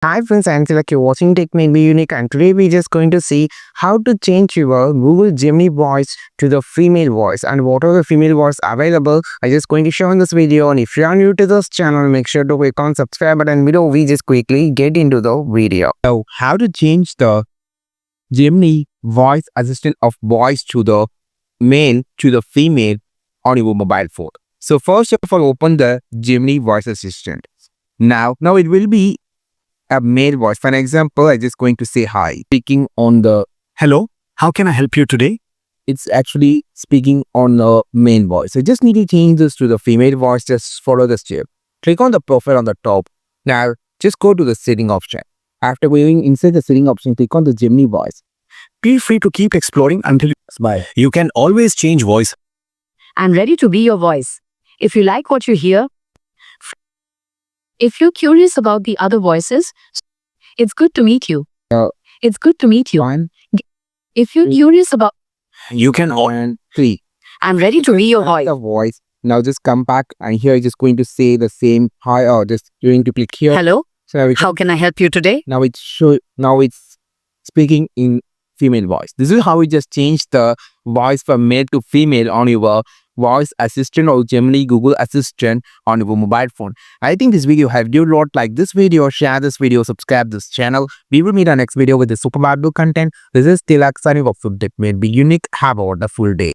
Hi friends, I'm like you're watching Tech May Be Unique, and today we're just going to see how to change your Google Gemini voice to the female voice and what are the female voice available. I'm just going to show in this video, and if you are new to this channel, make sure to click on subscribe button below. We just quickly get into the video. So, how to change the Gemini voice assistant of voice to the male to the female on your mobile phone. So, first of all, open the Gemini voice assistant. Now it will be a male voice. For an example, I'm just going to say hi. Speaking on the Hello, how can I help you today? it's actually speaking on the male voice. So just need to change this to the female voice. Just follow the step. Click on the profile on the top. Now just go to the setting option. After going inside the setting option, click on the Gemini voice. Feel free to keep exploring until you smile. You can always change voice. I'm ready to be your voice. If you like what you hear, if you're curious about the other voices, it's good to meet you. It's good to meet you. 1, If you're curious about, You can 2, 3. I'm ready to be your voice. The voice. Now just come back and here you're just going to say the same hi or just going to click here. Hello, So now, how can I help you today? now it's speaking in female voice. This is how we just change the voice from male to female on your voice assistant or Gemini Google Assistant on your mobile phone. I think this video helped you a lot. Like this video, share this video, subscribe this channel. We will meet our next video with the super valuable content. This is Tilak signing off from Tech May Be Unique. Have a wonderful day.